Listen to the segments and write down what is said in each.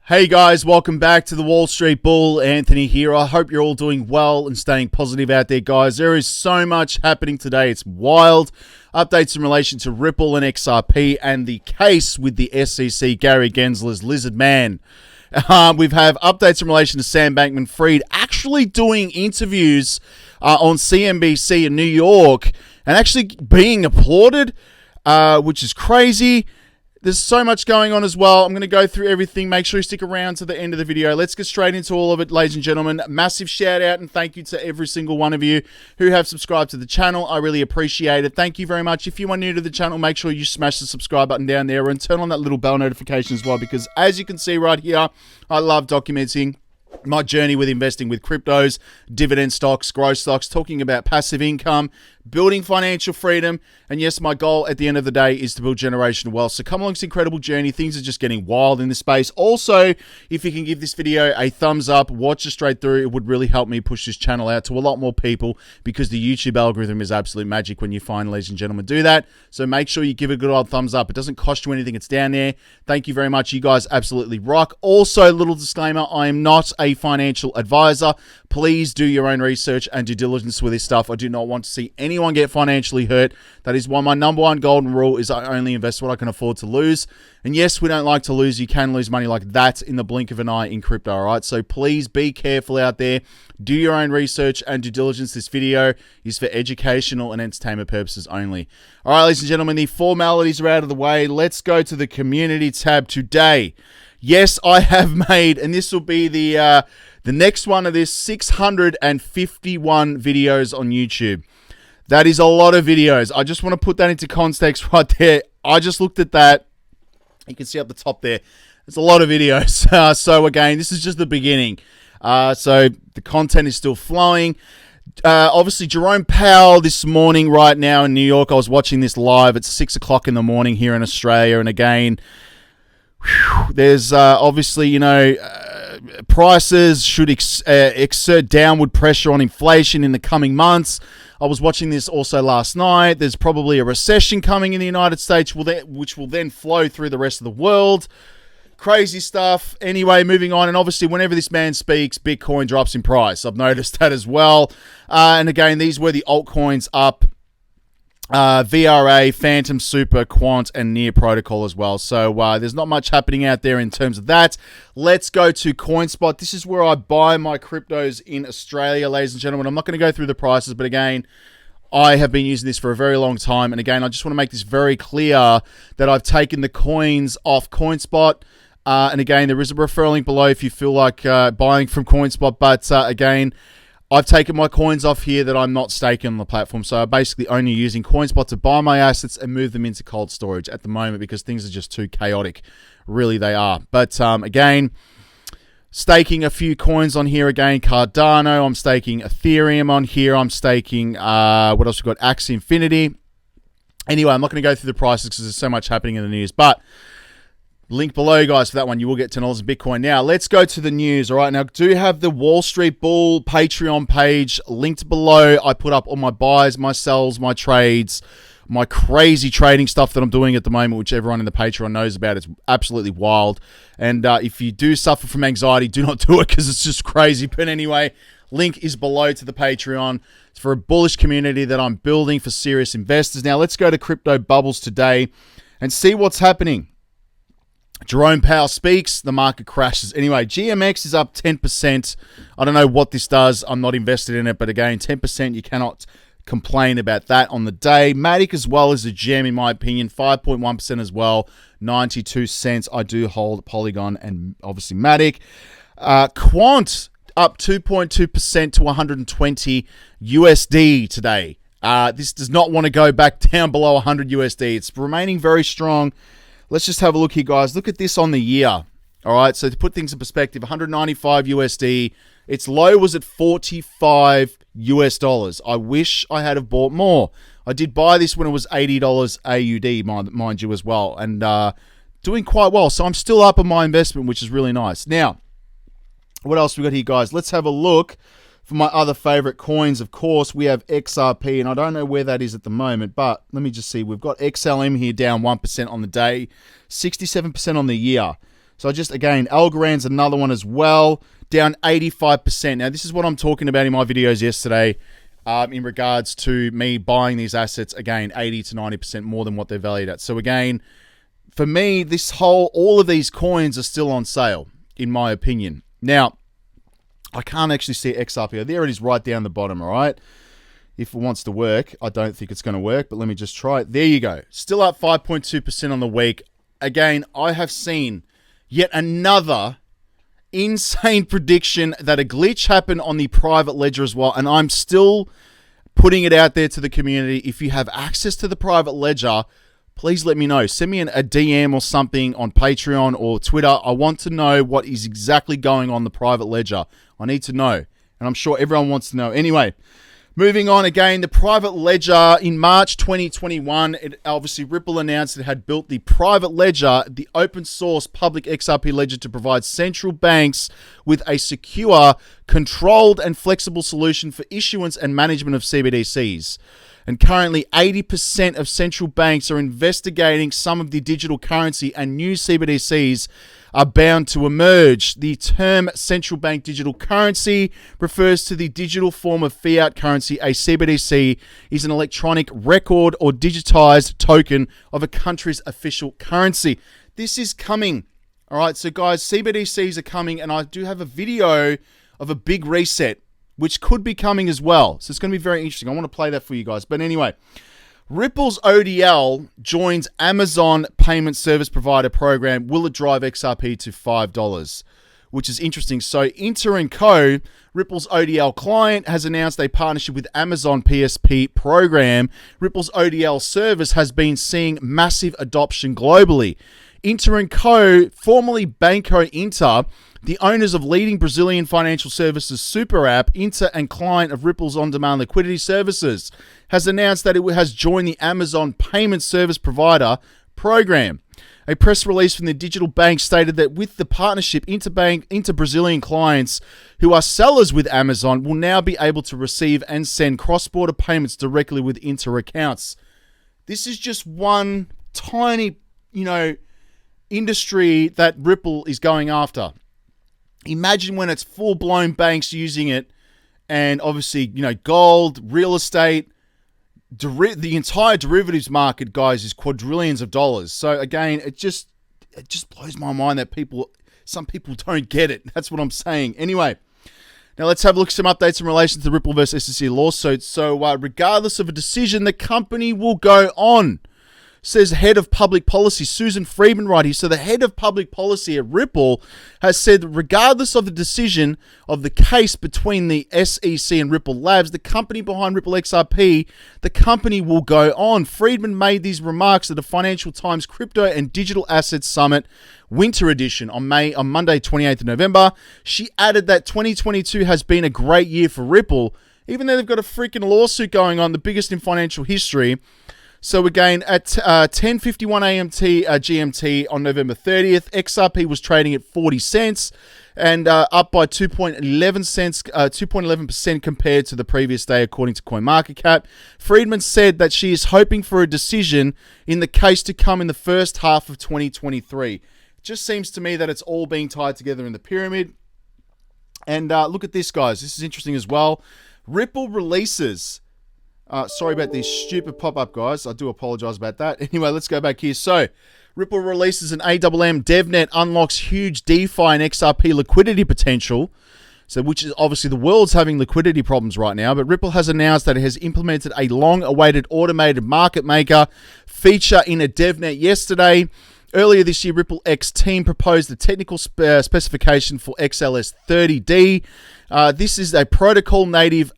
Hey guys, welcome back to the Wall Street Bull. Anthony here. I hope you're all doing well and staying positive out there, guys. There is so much happening today. It's wild. Updates in relation to Ripple and XRP and the case with the SEC, Gary Gensler's Lizard Man. We have updates in relation to Sam Bankman-Fried actually doing interviews on CNBC in New York and actually being applauded, which is crazy. There's so much going on as well. I'm going to go through everything. Make sure you stick around to the end of the video. Let's get straight into all of it, ladies and gentlemen. Massive shout out and thank you to every single one of you who have subscribed to the channel. I really appreciate it. Thank you very much. If you are new to the channel, make sure you smash the subscribe button down there and turn on that little bell notification as well, because as you can see right here, I love documenting my journey with investing with cryptos, dividend stocks, growth stocks, talking about passive income, building financial freedom, and yes, my goal at the end of the day is to build generational wealth. So come along this incredible journey. Things are just getting wild in this space. Also, if you can give this video a thumbs up, watch it straight through, it would really help me push this channel out to a lot more people, because the YouTube algorithm is absolute magic when you find, ladies and gentlemen, do that. So make sure you give it a good old thumbs up. It doesn't cost you anything. It's down there. Thank you very much. You guys absolutely rock. Also, little disclaimer, I am not a financial advisor. Please do your own research and due diligence with this stuff. I do not want to see anyone get financially hurt. That is why my number one golden rule is I only invest what I can afford to lose. And yes, we don't like to lose. You can lose money like that in the blink of an eye in crypto, all right? So please be careful out there. Do your own research and due diligence. This video is for educational and entertainment purposes only. All right, ladies and gentlemen, the formalities are out of the way. Let's go to the community tab today. Yes, I have made, and this will be the next one of this, 651 videos on YouTube. That is a lot of videos. I just want to put that into context right there. I just looked at that. You can see up the top there. There's a lot of videos. So again, this is just the beginning. So the content is still flowing. Obviously, Jerome Powell this morning right now in New York. I was watching this live. It's 6 o'clock in the morning here in Australia. And again, there's obviously, you know, prices should exert downward pressure on inflation in the coming months. I was watching this also last night. There's probably a recession coming in the United States, which will then flow through the rest of the world. Crazy stuff. Anyway, moving on. And obviously, whenever this man speaks, Bitcoin drops in price. I've noticed that as well. And again, these were the altcoins up. VRA, Phantom, Super, Quant, and Near Protocol as well. So there's not much happening out there in terms of that. Let's go to CoinSpot. This is where I buy my cryptos in Australia, ladies and gentlemen. I'm not going to go through the prices, but again, I have been using this for a very long time. And again, I just want to make this very clear that I've taken the coins off CoinSpot. And again, there is a referral link below if you feel like buying from CoinSpot. But again, I've taken my coins off here that I'm not staking on the platform. So I'm basically only using CoinSpot to buy my assets and move them into cold storage at the moment, because things are just too chaotic. Really, they are. But again, staking a few coins on here again. Cardano, I'm staking Ethereum on here. I'm staking, what else we got? Axie Infinity. Anyway, I'm not going to go through the prices because there's so much happening in the news. But link below, guys, for that one. You will get $10 in Bitcoin. Now, let's go to the news. All right, now, do have the Wall Street Bull Patreon page linked below. I put up all my buys, my sells, my trades, my crazy trading stuff that I'm doing at the moment, which everyone in the Patreon knows about. It's absolutely wild. And if you do suffer from anxiety, do not do it, because it's just crazy. But anyway, link is below to the Patreon. It's for a bullish community that I'm building for serious investors. Now, let's go to crypto bubbles today and see what's happening. Jerome Powell speaks, the market crashes. Anyway, GMX is up 10%. I don't know what this does. I'm not invested in it, but again, 10%, you cannot complain about that on the day. Matic as well is a gem, in my opinion, 5.1% as well, 92 cents. I do hold Polygon and obviously Matic. Quant up 2.2% to 120 USD today. This does not want to go back down below 100 USD. It's remaining very strong. Let's just have a look here, guys. Look at this on the year. All right, so to put things in perspective, 195 USD. Its low was at 45 US dollars. I wish I had have bought more. I did buy this when it was $80 AUD, mind you, as well, and doing quite well. So I'm still up on my investment, which is really nice. Now, what else we got here, guys? Let's have a look. For my other favorite coins, of course, we have XRP, and I don't know where that is at the moment, but let me just see. We've got XLM here down 1% on the day, 67% on the year. So again, Algorand's another one as well, down 85%. Now, this is what I'm talking about in my videos yesterday in regards to me buying these assets, again, 80 to 90% more than what they're valued at. So again, for me, all of these coins are still on sale, in my opinion. Now, I can't actually see XRP. There it is right down the bottom, all right? If it wants to work, I don't think it's going to work, but let me just try it. There you go. Still up 5.2% on the week. Again, I have seen yet another insane prediction that a glitch happened on the private ledger as well, and I'm still putting it out there to the community. If you have access to the private ledger, please let me know. Send me a DM or something on Patreon or Twitter. I want to know what is exactly going on the private ledger. I need to know, and I'm sure everyone wants to know. Anyway, moving on again, the private ledger in March 2021, obviously Ripple announced it had built the private ledger, the open source public XRP ledger, to provide central banks with a secure, controlled, and flexible solution for issuance and management of CBDCs. And currently, 80% of central banks are investigating some of the digital currency, and new CBDCs are bound to emerge. The term central bank digital currency refers to the digital form of fiat currency. A CBDC is an electronic record or digitized token of a country's official currency. This is coming. All right, so guys, CBDCs are coming, and I do have a video of a big reset, which could be coming as well. So it's going to be very interesting. I want to play that for you guys. But anyway, Ripple's ODL joins Amazon Payment Service Provider Program. Will it drive XRP to $5? Which is interesting. So Inter & Co., Ripple's ODL client, has announced a partnership with Amazon PSP program. Ripple's ODL service has been seeing massive adoption globally. Inter & Co., formerly Banco Inter, the owners of leading Brazilian financial services super app, Inter and client of Ripple's on-demand liquidity services, has announced that it has joined the Amazon Payment Service Provider program. A press release from the digital bank stated that with the partnership, Inter Brazilian clients who are sellers with Amazon will now be able to receive and send cross-border payments directly with Inter accounts. This is just one tiny, industry that Ripple is going after. Imagine when it's full-blown banks using it, and obviously, gold, real estate, the entire derivatives market, guys, is quadrillions of dollars. So again, it just blows my mind that some people don't get it. That's what I'm saying. Anyway, now let's have a look at some updates in relation to the Ripple versus SEC lawsuit. So regardless of a decision, the company will go on, says head of public policy Susan Friedman right here. So the head of public policy at Ripple has said that regardless of the decision of the case between the SEC and Ripple Labs, the company behind Ripple XRP, the company will go on. Friedman made these remarks at the Financial Times Crypto and Digital Assets Summit Winter Edition on Monday, 28th of November. She added that 2022 has been a great year for Ripple, even though they've got a freaking lawsuit going on, the biggest in financial history. So again, at 10:51 a.m. GMT on November 30th, XRP was trading at 40 cents and up by 2.11% compared to the previous day, according to CoinMarketCap. Friedman said that she is hoping for a decision in the case to come in the first half of 2023. It just seems to me that it's all being tied together in the pyramid. And look at this, guys. This is interesting as well. Ripple releases... sorry about this stupid pop-up, guys. I do apologize about that. Anyway, let's go back here. So, Ripple releases an AMM DevNet unlocks huge DeFi and XRP liquidity potential. So, which is obviously the world's having liquidity problems right now. But Ripple has announced that it has implemented a long-awaited automated market maker feature in a DevNet yesterday. Earlier this year, Ripple X team proposed a technical specification for XLS30D. This is a protocol native...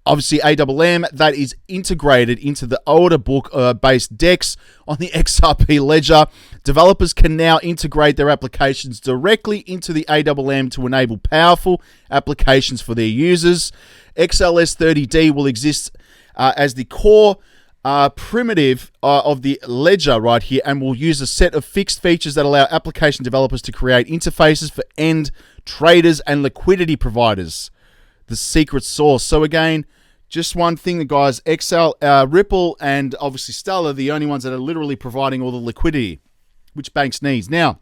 obviously, AMM that is integrated into the order book-based DEX on the XRP Ledger. Developers can now integrate their applications directly into the AMM to enable powerful applications for their users. XLS30D will exist as the core primitive of the ledger right here, and will use a set of fixed features that allow application developers to create interfaces for end traders and liquidity providers. The secret sauce. So again, just one thing, guys, Ripple and obviously Stellar are the only ones that are literally providing all the liquidity, which banks need. Now,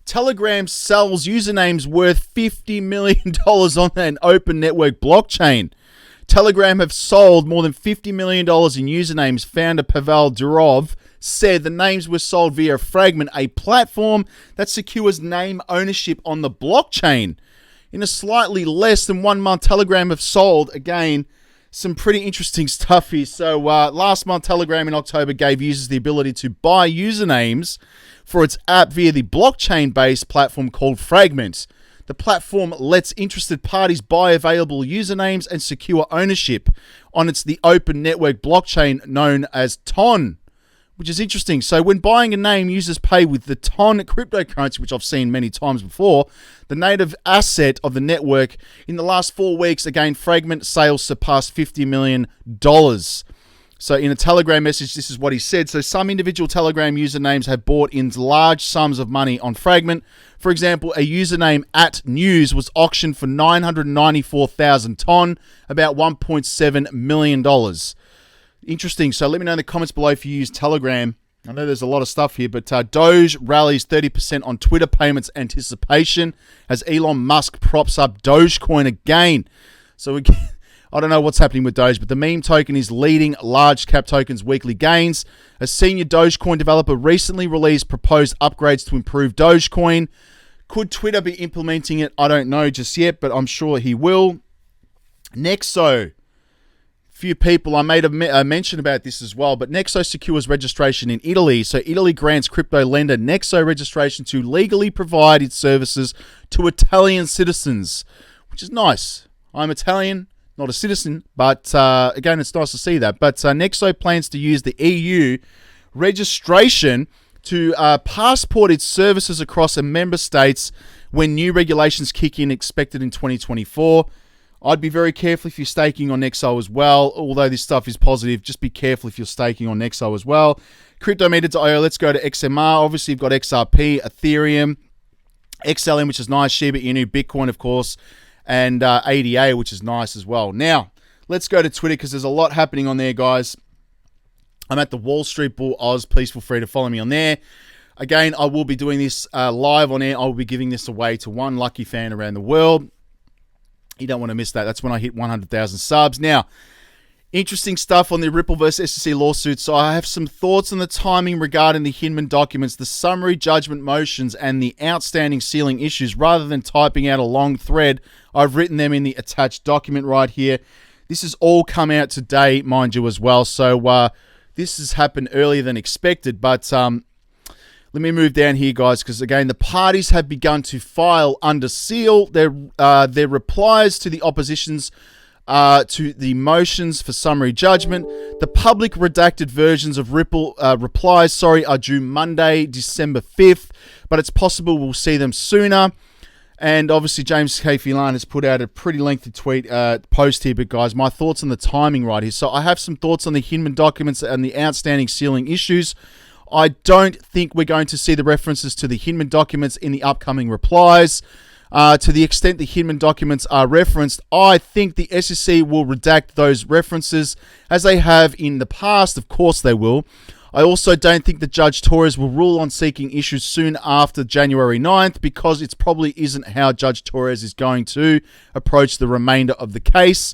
Telegram sells usernames worth $50 million on an open network blockchain. Telegram have sold more than $50 million in usernames. Founder Pavel Durov said the names were sold via Fragment, a platform that secures name ownership on the blockchain. In a slightly less than 1 month, Telegram have sold, again, some pretty interesting stuff here. So last month, Telegram in October gave users the ability to buy usernames for its app via the blockchain-based platform called Fragment. The platform lets interested parties buy available usernames and secure ownership on the open network blockchain known as TON, which is interesting. So when buying a name, users pay with the TON cryptocurrency, which I've seen many times before, the native asset of the network. In the last 4 weeks, again, Fragment sales surpassed $50 million. So in a Telegram message, this is what he said. So some individual Telegram usernames have bought in large sums of money on Fragment. For example, a username @news was auctioned for 994,000 TON, about $1.7 million. Interesting. So let me know in the comments below if you use Telegram. I know there's a lot of stuff here, but Doge rallies 30% on Twitter payments anticipation as Elon Musk props up Dogecoin again. So again, I don't know what's happening with Doge, but the meme token is leading large cap tokens' weekly gains. A senior Dogecoin developer recently released proposed upgrades to improve Dogecoin. Could Twitter be implementing it? I don't know just yet, but I'm sure he will. Nexo. Few people, I made a mention about this as well, but Nexo secures registration in Italy. So Italy grants crypto lender Nexo registration to legally provide its services to Italian citizens, which is nice. I'm Italian, not a citizen, but again, it's nice to see that. But Nexo plans to use the EU registration to passport its services across a member states when new regulations kick in, expected in 2024. I'd be very careful if you're staking on Nexo as well. Although this stuff is positive, just be careful if you're staking on Nexo as well. Cryptometer.io, let's go to XMR. Obviously, you've got XRP, Ethereum, XLM, which is nice, Shiba Inu, Bitcoin, of course, and ADA, which is nice as well. Now, let's go to Twitter because there's a lot happening on there, guys. I'm at the Wall Street Bull Oz. Please feel free to follow me on there. Again, I will be doing this live on air. I will be giving this away to one lucky fan around the world. You don't want to miss that. That's when I hit 100,000 subs. Now, interesting stuff on the Ripple versus SEC lawsuit. So I have some thoughts on the timing regarding the Hinman documents, the summary judgment motions, and the outstanding sealing issues. Rather than typing out a long thread, I've written them in the attached document right here. This has all come out today, mind you, as well. So this has happened earlier than expected, but let me move down here, guys, because, again, the parties have begun to file under seal their replies to the oppositions to the motions for summary judgment. The public redacted versions of Ripple replies, are due Monday, December 5th, but it's possible we'll see them sooner. And obviously, James K. Phelan has put out a pretty lengthy post here, but guys, my thoughts on the timing right here. So I have some thoughts on the Hinman documents and the outstanding sealing issues. I don't think we're going to see the references to the Hinman documents in the upcoming replies. To the extent the Hinman documents are referenced, I think the SEC will redact those references as they have in the past. Of course they will. I also don't think that Judge Torres will rule on seeking issues soon after January 9th because it probably isn't how Judge Torres is going to approach the remainder of the case.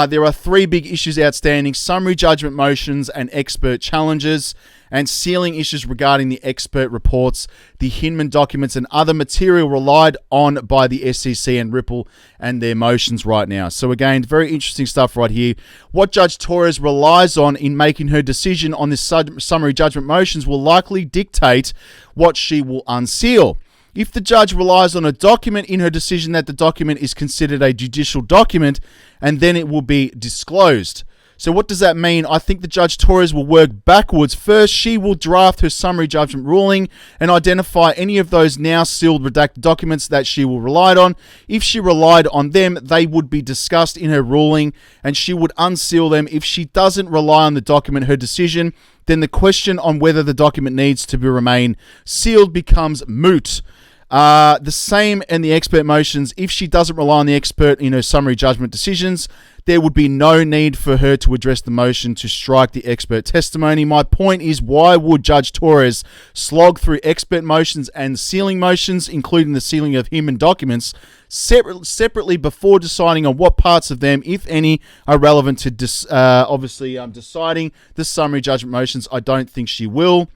There are 3 big issues outstanding: summary judgment motions and expert challenges, and sealing issues regarding the expert reports, the Hinman documents, and other material relied on by the SEC and Ripple and their motions right now. So again, very interesting stuff right here. What Judge Torres relies on in making her decision on this summary judgment motions will likely dictate what she will unseal. If the judge relies on a document in her decision, that the document is considered a judicial document, and then it will be disclosed. So what does that mean? I think the Judge Torres will work backwards. First, she will draft her summary judgment ruling and identify any of those now sealed redacted documents that she will rely on. If she relied on them, they would be discussed in her ruling, and she would unseal them. If she doesn't rely on the document, her decision, then the question on whether the document needs to remain sealed becomes moot. The same in the expert motions. If she doesn't rely on the expert in her summary judgment decisions, there would be no need for her to address the motion to strike the expert testimony. My point is, why would Judge Torres slog through expert motions and sealing motions, including the sealing of human documents, separately before deciding on what parts of them, if any, are relevant to deciding the summary judgment motions? I don't think she will.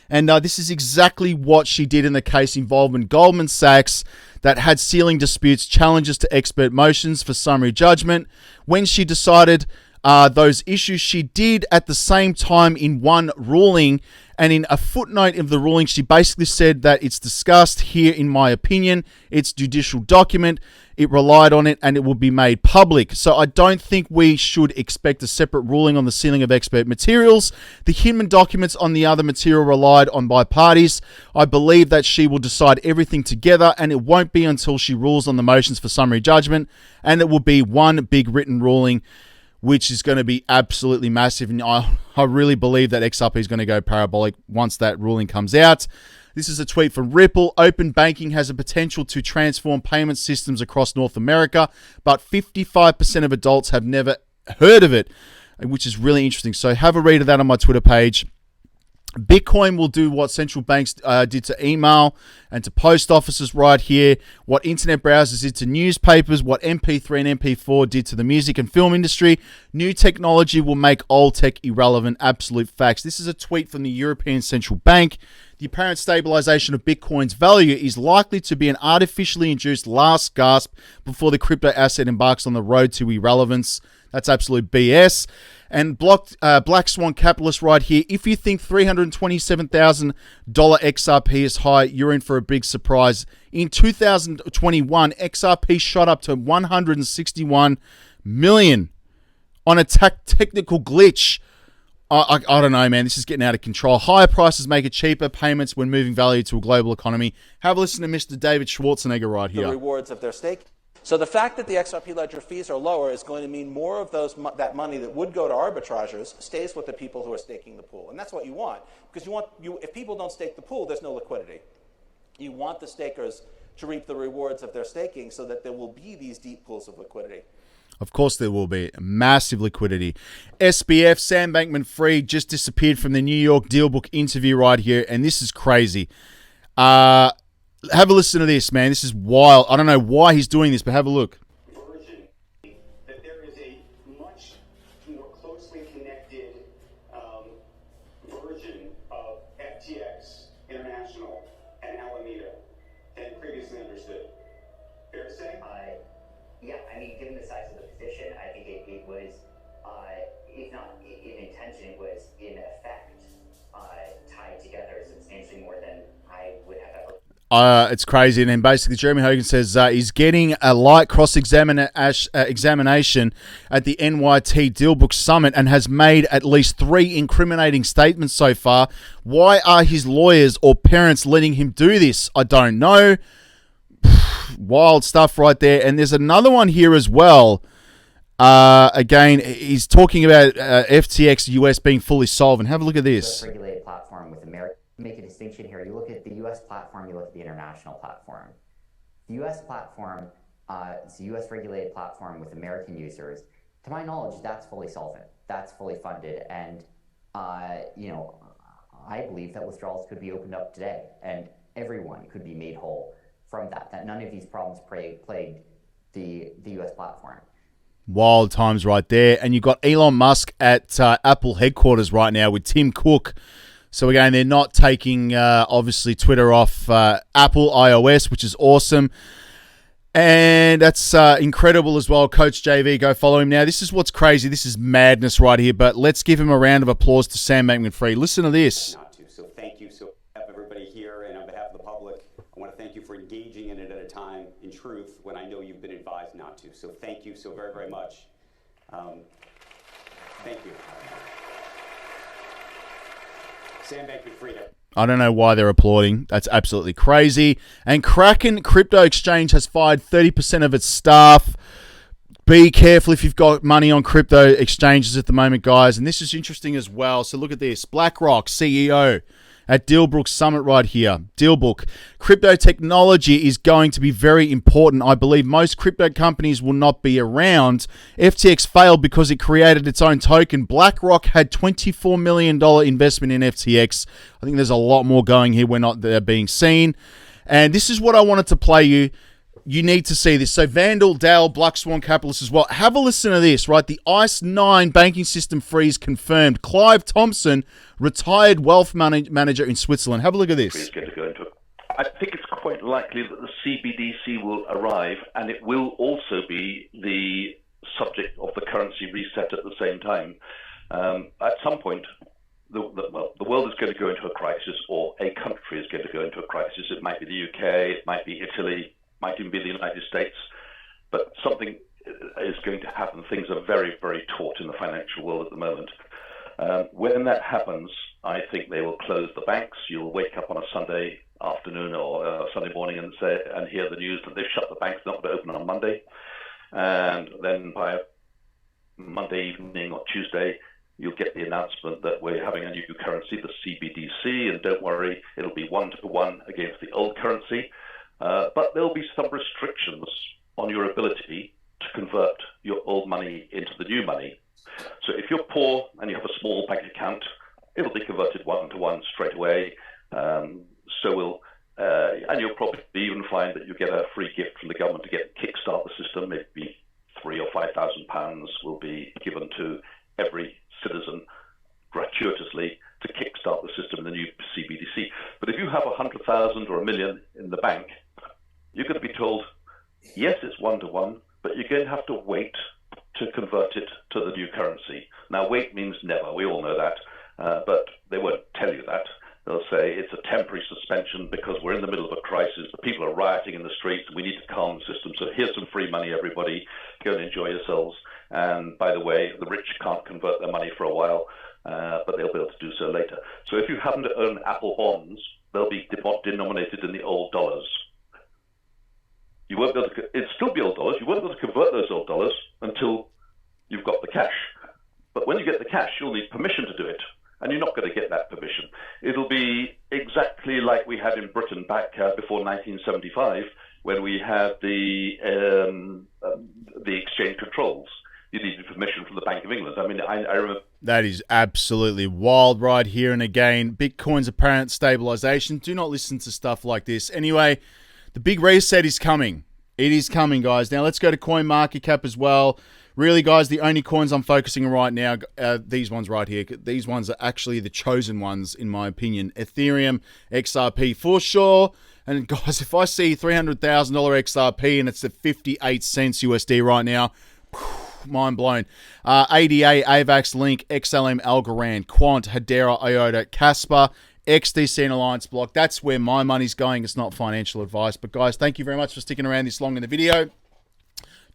And this is exactly what she did in the case involving Goldman Sachs that had sealing disputes, challenges to expert motions for summary judgment. When she decided those issues, she did at the same time in one ruling. And in a footnote of the ruling, she basically said that it's discussed here, in my opinion. It's judicial document. It relied on it and it will be made public. So I don't think we should expect a separate ruling on the sealing of expert materials. The human documents on the other material relied on by parties. I believe that she will decide everything together, and it won't be until she rules on the motions for summary judgment. And it will be one big written ruling, which is going to be absolutely massive. And I really believe that XRP is going to go parabolic once that ruling comes out. This is a tweet from Ripple. Open banking has a potential to transform payment systems across North America, but 55% of adults have never heard of it, which is really interesting. So have a read of that on my Twitter page. Bitcoin will do what central banks did to email and to post offices right here, what internet browsers did to newspapers, what MP3 and MP4 did to the music and film industry. New technology will make old tech irrelevant. Absolute facts. This is a tweet from the European Central Bank. The apparent stabilization of Bitcoin's value is likely to be an artificially induced last gasp before the crypto asset embarks on the road to irrelevance. That's absolute BS. And Black Swan Capitalist right here. If you think $327,000 XRP is high, you're in for a big surprise. In 2021, XRP shot up to 161 million on a technical glitch. I don't know, man. This is getting out of control. Higher prices make it cheaper. Payments when moving value to a global economy. Have a listen to Mr. David Schwarzenegger right here. The rewards of their stake. So the fact that the XRP Ledger fees are lower is going to mean more of that money that would go to arbitrageurs stays with the people who are staking the pool. And that's what you want. Because if people don't stake the pool, there's no liquidity. You want the stakers to reap the rewards of their staking so that there will be these deep pools of liquidity. Of course there will be. Massive liquidity. SBF, Sam Bankman-Fried, just disappeared from the New York Dealbook interview right here. And this is crazy. Have a listen to this, man. This is wild. I don't know why he's doing this, but have a look. That there is a much more closely connected version of FTX International and Alameda than previously understood. Fair to say? Yeah, I mean, given the size of the position, I think it was, if not in intention, it was in effect tied together substantially more than I would have ever. It's crazy. And then basically Jeremy Hogan says he's getting a light cross-examination at the NYT Dealbook Summit and has made at least 3 incriminating statements so far. Why are his lawyers or parents letting him do this? I don't know. Wild stuff right there. And there's another one here as well. Again, he's talking about FTX US being fully solvent. Have a look at this. Regulated platform with America. Make a distinction here. You look at the U.S. platform, you look at the international platform. The U.S. platform is a U.S. regulated platform with American users. To my knowledge, that's fully solvent. That's fully funded. And, I believe that withdrawals could be opened up today and everyone could be made whole from that none of these problems plagued the U.S. platform. Wild times right there. And you've got Elon Musk at Apple headquarters right now with Tim Cook. So again, they're not taking, obviously, Twitter off Apple iOS, which is awesome. And that's incredible as well. Coach JV, go follow him now. This is what's crazy. This is madness right here. But let's give him a round of applause to Sam Bankman-Fried. Listen to this. So thank you. So everybody here and on behalf of the public, I want to thank you for engaging in it at a time, in truth, when I know you've been advised not to. So thank you so very, very much. Thank you. Sam Bankman-Fried. I don't know why they're applauding. That's absolutely crazy. And Kraken Crypto Exchange has fired 30% of its staff. Be careful if you've got money on crypto exchanges at the moment, guys. And this is interesting as well. So look at this. BlackRock CEO at Dealbrook Summit right here. Dealbook. Crypto technology is going to be very important. I believe most crypto companies will not be around. FTX failed because it created its own token. BlackRock had $24 million investment in FTX. I think there's a lot more going here. We're not there being seen. And this is what I wanted to play you. You need to see this. So Vandal, Dale, Black Swan Capitalist as well. Have a listen to this, right? The ICE 9 banking system freeze confirmed. Clive Thompson, retired wealth manager in Switzerland. Have a look at this. I think it's quite likely that the CBDC will arrive, and it will also be the subject of the currency reset at the same time. At some point, the world is going to go into a crisis, or a country is going to go into a crisis. It might be the UK, it might be Italy, might even be the United States, but something is going to happen. Things are very, very taut in the financial world at the moment. When that happens, I think they will close the banks. You'll wake up on a Sunday afternoon or Sunday morning and hear the news that they've shut the banks, not going to open on Monday. And then by Monday evening or Tuesday, you'll get the announcement that we're having a new currency, the CBDC, and don't worry, it'll be 1-to-1 against the old currency. But there'll be some restrictions on your ability to convert your old money into the new money. So if you're poor and you have a small bank account, it'll be converted 1-to-1 straight away. And you'll probably even find that you get a free gift from the government to kickstart the system. Maybe £3,000 or £5,000 will be given to every citizen gratuitously to kickstart the system in the new CBDC. But if you have 100,000 or 1 million in the bank, you're going to be told, yes, it's 1-to-1, but you're going to have to wait to convert it to the new currency. Now, wait means never. We all know that, but they won't tell you that. They'll say it's a temporary suspension because we're in the middle of a crisis. The people are rioting in the streets. We need to calm the system. So here's some free money, everybody. Go and enjoy yourselves. And by the way, the rich can't convert their money for a while, but they'll be able to do so later. So if you happen to own Apple bonds, they'll be denominated in the old dollars. You won't be able to, it'll still be old dollars. You won't be able to convert those old dollars until you've got the cash. But when you get the cash, you'll need permission to do it. And you're not going to get that permission. It'll be exactly like we had in Britain back before 1975, when we had the exchange controls. You needed permission from the Bank of England. I mean, I remember. That is absolutely wild right here. And again, Bitcoin's apparent stabilization. Do not listen to stuff like this. Anyway, the big reset is coming. It is coming, guys. Now, let's go to CoinMarketCap as well. Really, guys, the only coins I'm focusing on right now, these ones right here. These ones are actually the chosen ones, in my opinion. Ethereum, XRP for sure. And, guys, if I see $300,000 XRP and it's at 58 cents USD right now, mind blown. ADA, AVAX, Link, XLM, Algorand, Quant, Hedera, IOTA, Casper, XDC and Alliance Block. That's where my money's going. It's not financial advice. But, guys, thank you very much for sticking around this long in the video.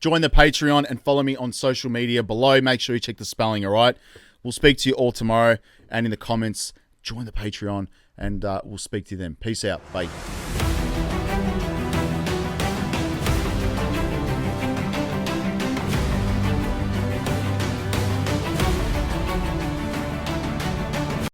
Join the Patreon and follow me on social media below. Make sure you check the spelling, all right? We'll speak to you all tomorrow. And in the comments, join the Patreon, and we'll speak to you then. Peace out. Bye.